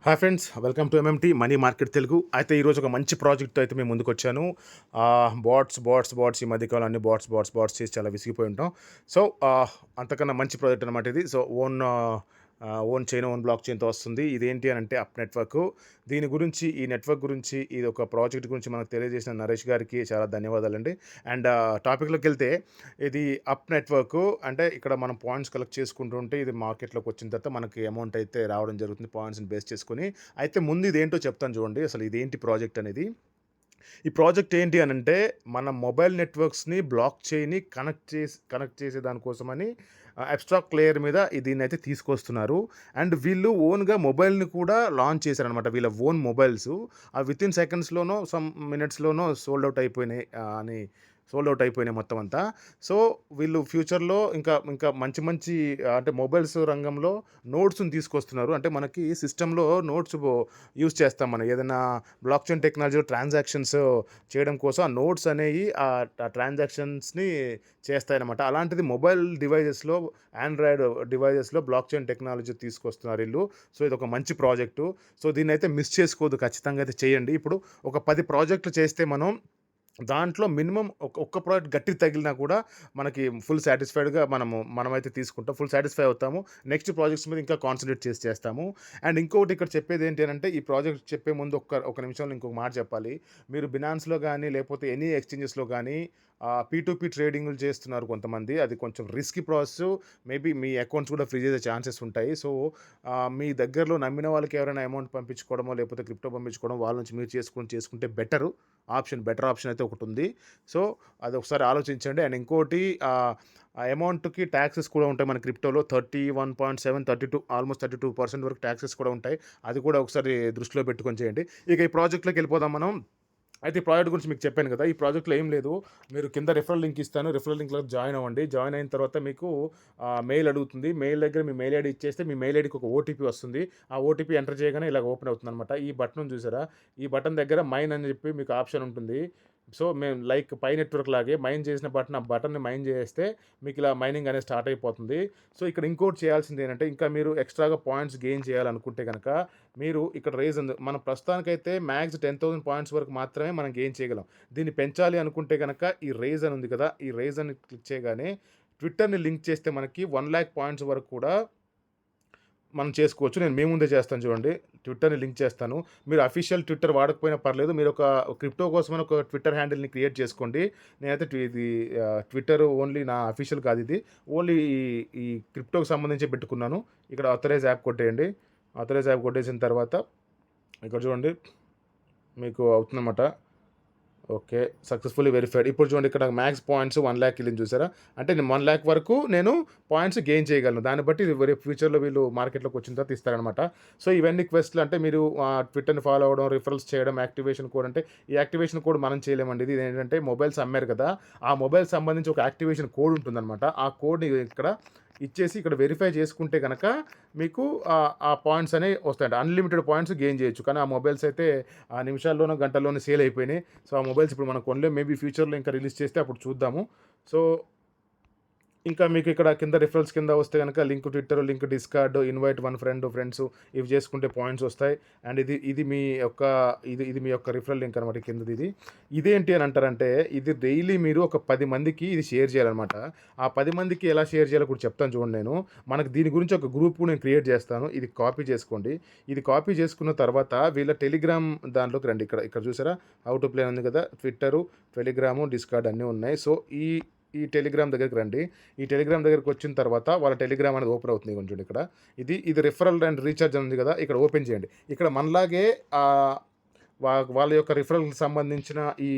Hi friends, welcome to MMT money market Telugu. అయితే ఈరోజు ఒక మంచి ప్రాజెక్ట్‌తో అయితే మేము ముందుకొచ్చాను. బాట్స్ ఈ మధ్య కాలంలో అన్ని బాట్స్ చేసి చాలా విసిగిపోయి ఉంటాం. సో, అంతకన్నా మంచి ప్రాజెక్ట్ అనమాట ఇది. సో, ఓన్ బ్లాక్ చైన్‌తో వస్తుంది. ఇదేంటి అనంటే అప్ నెట్వర్క్. ఈ నెట్వర్క్ గురించి, ఇది ఒక ప్రాజెక్ట్ గురించి మనకు తెలియజేసిన నరేష్ గారికి చాలా ధన్యవాదాలండి. అండ్ టాపిక్‌లోకెళ్తే ఇది అప్ నెట్వర్క్ అంటే ఇక్కడ మనం పాయింట్స్ కలెక్ట్ చేసుకుంటూ ఉంటే ఇది మార్కెట్‌లోకి వచ్చిన తర్వాత మనకి అమౌంట్ అయితే రావడం జరుగుతుంది పాయింట్స్‌ని బేస్ చేసుకొని. అయితే ముందు ఇదేంటో చెప్తాను చూడండి. అసలు ఇదేంటి ప్రాజెక్ట్ అనేది. ఈ ప్రాజెక్ట్ ఏంటి అనంటే మన మొబైల్ నెట్వర్క్స్‌ని బ్లాక్ చైన్‌ని కనెక్ట్ చేసే దానికోసమని అబ్స్ట్రాక్ట్ లేయర్ మీద దీన్నైతే తీసుకొస్తున్నారు. అండ్ వీళ్ళు ఓన్‌గా మొబైల్‌ని కూడా లాంచ్ చేశారనమాట. వీళ్ళ ఓన్ మొబైల్స్ వితిన్ సెకండ్స్‌లోనో మినిట్స్‌లోనో సోల్డ్ అవుట్ అయిపోయినాయి మొత్తం అంతా. సో, వీళ్ళు ఫ్యూచర్‌లో ఇంకా మంచి మంచి అంటే మొబైల్స్ రంగంలో నోడ్స్‌ని తీసుకొస్తున్నారు. అంటే మనకి సిస్టమ్‌లో నోడ్స్ యూజ్ చేస్తాం మనం. ఏదైనా బ్లాక్ చైన్ టెక్నాలజీలో ట్రాన్సాక్షన్స్ చేయడం కోసం ఆ నోడ్స్ అనేవి ట్రాన్సాక్షన్స్‌ని చేస్తాయన్నమాట. అలాంటిది మొబైల్ డివైజెస్‌లో, ఆండ్రాయిడ్ డివైజెస్‌లో బ్లాక్ చైన్ టెక్నాలజీ తీసుకొస్తున్నారు ఈళ్ళు. సో, ఇదొక మంచి ప్రాజెక్టు. సో, దీన్నైతే మిస్ చేసుకోవద్దు. ఖచ్చితంగా అయితే చేయండి. ఇప్పుడు ఒక 10 ప్రాజెక్టులు చేస్తే మనం దాంట్లో మినిమమ్ ఒక్క ప్రాజెక్ట్ గట్టిగా తగిలినా కూడా మనకి ఫుల్ సాటిస్ఫైడ్‌గా మనమైతే తీసుకుంటాం. ఫుల్ సాటిస్ఫై అవుతాము. నెక్స్ట్ ప్రాజెక్ట్స్ మీద ఇంకా కాన్సంట్రేట్ చేస్తాము. అండ్ ఇంకొకటి ఇక్కడ చెప్పేదేంటి అనంటే, ఈ ప్రాజెక్ట్ చెప్పే ముందు ఒక నిమిషంలో ఇంకొక మాట చెప్పాలి. మీరు బినాన్స్‌లో గానీ, లేకపోతే ఎనీ ఎక్స్‌చేంజెస్‌లో గానీ పీ2పీ ట్రేడింగులు చేస్తున్నారు కొంతమంది. అది కొంచెం రిస్కీ ప్రాసెస్. మేబీ మీ అకౌంట్స్ కూడా ఫ్రీజ్ అయ్యే ఛాన్సెస్ ఉంటాయి. సో, మీ దగ్గరలో నమ్మిన వాళ్ళకి ఎవరైనా అమౌంట్ పంపించుకోవడమో, లేకపోతే క్రిప్టో పంపించుకోవడం వాళ్ళ నుంచి మీరు చేసుకుంటే బెటర్ ఆప్షన్ అయితే ఒకటుంది. సో, అదొకసారి ఆలోచించండి. అండ్ ఇంకోటి ఆ అమౌంట్‌కి టాక్సెస్ కూడా ఉంటాయి మన క్రిప్టోలో. 31.7, 32 ఆల్మోస్ట్ 32% వరకు టాక్సెస్ కూడా ఉంటాయి. అది కూడా ఒకసారి దృష్టిలో పెట్టుకొని చేయండి. ఇక ఈ ప్రాజెక్ట్‌లోకెళ్ళిపోదాం మనం. అయితే ఈ ప్రాజెక్ట్ గురించి మీకు చెప్పాను కదా! ఈ ప్రాజెక్ట్‌లో ఏం లేదు. మీరు కింద రిఫరల్ లింక్ ఇస్తాను. రిఫరల్ లింక్‌లో జాయిన్ అవ్వండి. జాయిన్ అయిన తర్వాత మీకు మెయిల్ అడుగుతుంది. మెయిల్ దగ్గర మీ మెయిల్ ఐడీ ఇచ్చేస్తే మీ మెయిల్ ఐడీకి ఒక ఓటీపీ వస్తుంది. ఆ ఓటీపీ ఎంటర్ చేయగానే ఇలాగ ఓపెన్ అవుతుందనమాట. ఈ బటన్ ఉంది చూసారా? ఈ బటన్ దగ్గర మైన్ అని చెప్పి మీకు ఆప్షన్ ఉంటుంది. సో, మేము లైక్ పై నెట్వర్క్ లాగే మైన్ చేసిన ఆ బటన్‌ని మైన్ చేసేస్తే మీకు ఇలా మైనింగ్ అనేది స్టార్ట్ అయిపోతుంది. సో, ఇక్కడ ఇంకోటి చేయాల్సింది ఏంటంటే, ఇంకా మీరు ఎక్స్‌ట్రాగా పాయింట్స్ గెయిన్ చేయాలనుకుంటే గనక మీరు ఇక్కడ రైజ్ ఉంది. మనం ప్రస్తుతానికైతే మ్యాక్స్ 10,000 పాయింట్స్ వరకు మాత్రమే మనం గెయిన్ చేయగలం. దీన్ని పెంచాలి అనుకుంటే గనక ఈ రైజ్ అని ఉంది కదా! ఈ రైజ్ అని క్లిక్ చేయగానే ట్విట్టర్‌ని లింక్ చేస్తే మనకి 1,00,000 పాయింట్స్ వరకు కూడా మనం చేసుకోవచ్చు. నేను మీ ముందే చేస్తాను చూడండి. ట్విట్టర్‌ని లింక్ చేస్తాను. మీరు అఫీషియల్ ట్విట్టర్ వాడకపోయినా పర్లేదు. మీరు ఒక క్రిప్టో కోసమని ఒక ట్విట్టర్ హ్యాండిల్‌ని క్రియేట్ చేసుకోండి. నేనైతే ట్విట్టర్ ఓన్లీ నా అఫీషియల్ కాదిది. ఓన్లీ ఈ క్రిప్టోకి సంబంధించి పెట్టుకున్నాను. ఇక్కడ ఆథరైజ్ యాప్ కొట్టేయండి. ఆథరైజ్ యాప్ కొట్టేసిన తర్వాత ఇక్కడ చూడండి మీకు అవుతుందన్నమాట. ఓకే. Successfully verified. ఇప్పుడు చూడండి ఇక్కడ మ్యాక్స్ పాయింట్స్ 1,00,000 ఎళ్ళింది చూసారా? అంటే నేను 1,00,000 వరకు నేను పాయింట్స్ గెయిన్ చేయగలను. దాన్ని బట్టి రేపు ఫ్యూచర్‌లో వీళ్ళు మార్కెట్‌లోకి వచ్చిన తర్వాత ఇస్తారనమాట. సో, ఇవన్నీ క్వెస్ట్‌లు అంటే మీరు ట్విట్టర్‌ని ఫాలో అవ్వడం, రిఫరల్స్ చేయడం, యాక్టివేషన్ కోడ్ అంటే ఈ యాక్టివేషన్ కోడ్ మనం చేయలేమండి. ఇది ఏంటంటే మొబైల్స్ అమ్మారు కదా! ఆ మొబైల్‌కి సంబంధించి ఒక యాక్టివేషన్ కోడ్ ఉంటుందనమాట. ఆ కోడ్‌ని ఇక్కడ ఇచ్చేసి ఇక్కడ వెరిఫై చేసుకుంటే గనక మీకు ఆ పాయింట్స్ అనేవి వస్తాయంట. అన్‌లిమిటెడ్ పాయింట్స్ గెయిన్ చేయొచ్చు. కానీ ఆ మొబైల్స్ అయితే ఆ నిమిషాల్లోనో, గంటల్లోనో సేల్ అయిపోయినాయి. సో, ఆ మొబైల్స్ ఇప్పుడు మనం కొనలేం. మేబీ ఫ్యూచర్‌లో ఇంకా రిలీజ్ చేస్తే అప్పుడు చూద్దాము. సో, ఇంకా మీకు ఇక్కడ కింద రిఫరల్స్ కింద వస్తే గనక link Twitter, link discard, invite one friends ఇవి చేసుకుంటే పాయింట్స్ వస్తాయి. అండ్ ఇది మీ యొక్క ఇది మీ యొక్క రిఫరల్ లింక్ అనమాట కిందది ఇది. ఇదేంటి అని అంటారంటే ఇది డైలీ మీరు ఒక 10 మందికి ఇది షేర్ చేయాలనమాట. ఆ 10 మందికి ఎలా షేర్ చేయాలో కూడా చెప్తాను చూడండి నేను. మనకు దీని గురించి ఒక గ్రూప్ నేను క్రియేట్ చేస్తాను. ఇది కాపీ చేసుకోండి. ఇది కాపీ చేసుకున్న తర్వాత వీళ్ళ టెలిగ్రామ్ దాంట్లోకి రండి. ఇక్కడ చూసారా? హౌ టు ప్లే ఉంది కదా! ట్విట్టరు, టెలిగ్రాము, డిస్కార్డ్ అన్నీ ఉన్నాయి. సో, ఈ ఈ టెలిగ్రామ్ దగ్గరికి రండి. ఈ టెలిగ్రామ్ దగ్గరికి వచ్చిన తర్వాత వాళ్ళ టెలిగ్రామ్ అనేది ఓపెన్ అవుతుంది. ఇగోండి చూడండి ఇక్కడ. ఇది రిఫరల్ అండ్ రీచార్జ్ అని ఉంది కదా! ఇక్కడ ఓపెన్ చేయండి. ఇక్కడ మనలాగే ఆహ్, వాళ్ళ యొక్క రిఫరల్‌కి సంబంధించిన ఈ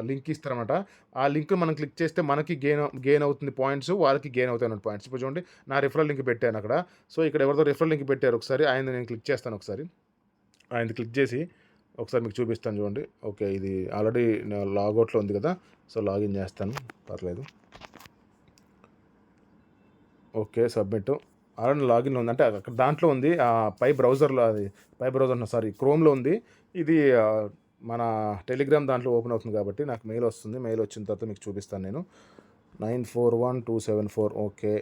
లింక్ ఇస్తారనమాట. ఆ లింక్ మనం క్లిక్ చేస్తే మనకి గెయిన్ అవుతుంది పాయింట్స్. వాళ్ళకి గెయిన్ అవుతాయన్నమాట పాయింట్స్. ఇప్పుడు చూడండి నా రిఫరల్ లింక్ పెట్టాను అక్కడ. సో, ఇక్కడ ఎవరిదో రిఫరల్ లింక్ పెట్టారు ఒకసారి. ఆయనది నేను క్లిక్ చేస్తాను ఒకసారి. ఆయనది క్లిక్ చేసి ఒకసారి మీకు చూపిస్తాను చూడండి. ఓకే. ఇది ఆల్రెడీ లాగౌట్‌లో ఉంది కదా! సో, లాగిన్ చేస్తాను. పర్లేదు. ఓకే. సబ్మిట్. ఆల్రెడీ లాగిన్‌లో ఉంది. అంటే అక్కడ దాంట్లో ఉంది. పై బ్రౌజర్‌లో సారీ క్రోమ్‌లో ఉంది. ఇది మన టెలిగ్రామ్ దాంట్లో ఓపెన్ అవుతుంది కాబట్టి నాకు మెయిల్ వస్తుంది. మెయిల్ వచ్చిన తర్వాత మీకు చూపిస్తాను నేను. 941274 ఓకే.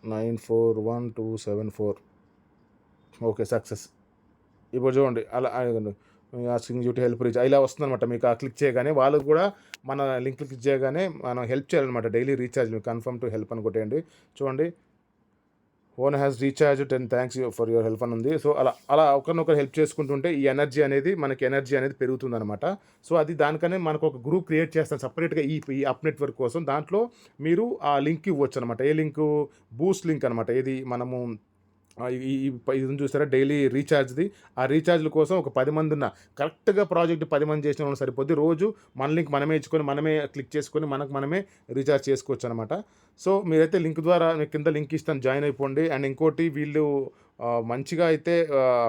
941274 ఓకే. సక్సెస్. ఇప్పుడు చూడండి అలా asking you to help reach ఇలా వస్తుందనమాట. మీకు ఆ క్లిక్ చేయగానే వాళ్ళు కూడా మన లింక్ క్లిక్ చేయగానే మనం హెల్ప్ చేయాలనమాట. Daily recharge confirm to help అని కొట్టేయండి. చూడండి phone has recharge 10 thanks for your help అని ఉంది. సో, అలా అలా ఒకరినొకరు హెల్ప్ చేసుకుంటుంటే ఈ ఎనర్జీ అనేది పెరుగుతుందనమాట. సో, అది దానికనే మనకు ఒక గ్రూప్ క్రియేట్ చేస్తాను సెపరేట్‌గా ఈ అప్ నెట్వర్క్ కోసం. దాంట్లో మీరు ఆ లింక్ ఇవ్వొచ్చనమాట. ఏ లింకు? బూస్ట్ లింక్ అనమాట. ఏది మనము ఈ ఈ ఇది ఉంది చూసారా డైలీ రీచార్జ్‌ది. ఆ రీచార్జ్‌ల కోసం ఒక 10 మందున్న కరెక్ట్‌గా ప్రాజెక్ట్ 10 మంది చేసిన వాళ్ళకి సరిపోద్ది. రోజు మన లింక్ మనమే ఇచ్చుకొని, మనమే క్లిక్ చేసుకొని, మనకు మనమే రీచార్జ్ చేసుకోవచ్చనమాట. సో, మీరైతే లింక్ ద్వారా నేను కింద లింక్ ఇస్తాను జాయిన్ అయిపోండి. అండ్ ఇంకోటి వీళ్ళు మంచిగా అయితే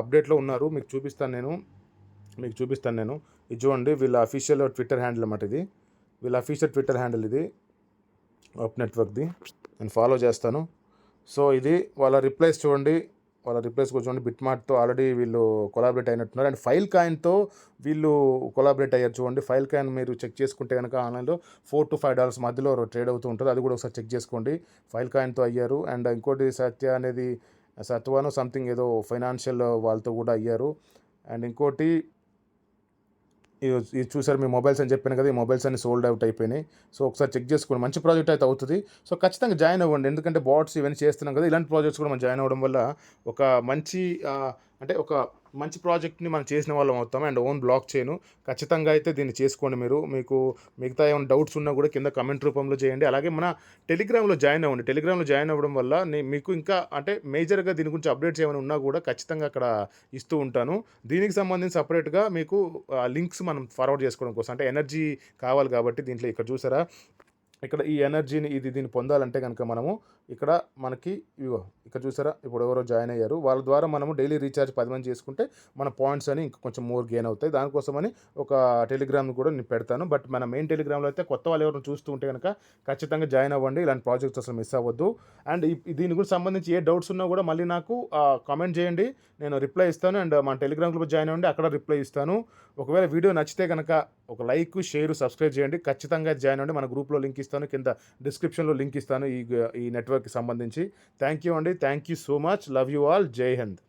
అప్‌డేట్‌లో ఉన్నారు. మీకు చూపిస్తాను నేను. ఇది చూడండి వీళ్ళ అఫీషియల్ ట్విట్టర్ హ్యాండిల్ అన్నమాట ఇది. వీళ్ళ అఫీషియల్ ట్విట్టర్ హ్యాండిల్ ఇది. అప్ నెట్వర్క్‌ది. నేను ఫాలో చేస్తాను. సో, ఇది వాళ్ళ రిప్లైస్ చూడండి. వాళ్ళ రిప్లైస్ కూడా చూడండి. బిట్‌మార్ట్‌తో ఆల్రెడీ వీళ్ళు కొలాబరేట్ అయినట్టున్నారు. అండ్ ఫైల్ కాయిన్‌తో వీళ్ళు కొలాబరేట్ అయ్యారు చూడండి. ఫైల్ కాయిన్ మీరు చెక్ చేసుకుంటే గనక ఆన్‌లైన్‌లో $4-5 మధ్యలో ట్రేడ్ అవుతూ ఉంటది. అది కూడా ఒకసారి చెక్ చేసుకోండి. ఫైల్ కాయిన్‌తో అయ్యారు. అండ్ ఇంకోటి సత్వానో సంథింగ్ ఏదో ఫైనాన్షియల్ వాళ్ళతో కూడా అయ్యారు. అండ్ ఇంకోటి ఇది చూసారు మీ మొబైల్స్ అని చెప్పాను కదా! ఈ మొబైల్స్ అన్నీ సోల్డ్ అవుట్ అయిపోయినాయి. సో, ఒకసారి చెక్ చేసుకోండి. మంచి ప్రాజెక్ట్ అయితే అవుతది. సో, ఖచ్చితంగా జాయిన్ అవ్వండి. ఎందుకంటే బాట్స్ ఇవన్నీ చేస్తున్నాం కదా! ఇలాంటి ప్రాజెక్ట్స్ కూడా మనం జాయిన్ అవ్వడం వల్ల ఒక మంచి అంటే ఒక మంచి ప్రాజెక్ట్‌ని మనం చేసిన వాళ్ళం అవుతాం. అండ్ ఓన్ బ్లాక్ చైన్ ఖచ్చితంగా అయితే దీన్ని చేసుకోండి మీరు. మీకు మిగతా ఏమైనా డౌట్స్ ఉన్నా కూడా కింద కామెంట్ రూపంలో చేయండి. అలాగే మన టెలిగ్రామ్‌లో జాయిన్ అవ్వండి. టెలిగ్రామ్‌లో జాయిన్ అవ్వడం వల్ల మీకు ఇంకా అంటే మేజర్‌గా దీని గురించి అప్డేట్స్ ఏమైనా ఉన్నా కూడా ఖచ్చితంగా అక్కడ ఇస్తూ ఉంటాను. దీనికి సంబంధించి సెపరేట్‌గా మీకు లింక్స్ మనం ఫార్వర్డ్ చేసుకోవడం కోసం అంటే ఎనర్జీ కావాలి కాబట్టి దీంట్లో ఇక్కడ చూసారా? ఇక్కడ ఈ ఎనర్జీని దీన్ని పొందాలంటే గనక మనము ఇక్కడ మనకి ఇగో ఇక్కడ చూసారా? ఇప్పుడు ఎవరో జాయిన్ అయ్యారు. వాళ్ళ ద్వారా మనము డైలీ రీచార్జ్ 10 మంది చేసుకుంటే మన పాయింట్స్ అని ఇంకా కొంచెం మోర్ గెయిన్ అవుతాయి. దానికోసమని ఒక టెలిగ్రామ్‌ని కూడా నేను పెడతాను. బట్ మన మెయిన్ టెలిగ్రామ్‌లో అయితే కొత్త వాళ్ళు ఎవరైనా చూస్తూ ఉంటే గనక ఖచ్చితంగా జాయిన్ అవ్వండి. ఇలాంటి ప్రాజెక్ట్స్ అసలు మిస్ అవ్వద్దు. అండ్ దీని గురించి సంబంధించి ఏ డౌట్స్ ఉన్నా కూడా మళ్ళీ నాకు కామెంట్ చేయండి. నేను రిప్లై ఇస్తాను. అండ్ మన టెలిగ్రామ్ గ్రూప్‌లో జాయిన్ అవ్వండి. అక్కడ రిప్లై ఇస్తాను. ఒకవేళ వీడియో నచ్చితే గనక ఒక లైక్, షేర్, సబ్స్క్రైబ్ చేయండి. ఖచ్చితంగా జాయిన్ అవ్వండి. మన గ్రూప్‌లో లింక్ ఇస్తాను. కింద డిస్క్రిప్షన్‌లో లింక్ ఇస్తాను ఈ నెట్వర్క్‌కి సంబంధించి. థ్యాంక్ యూ అండి. Thank you so much. Love you all. జై హింద్.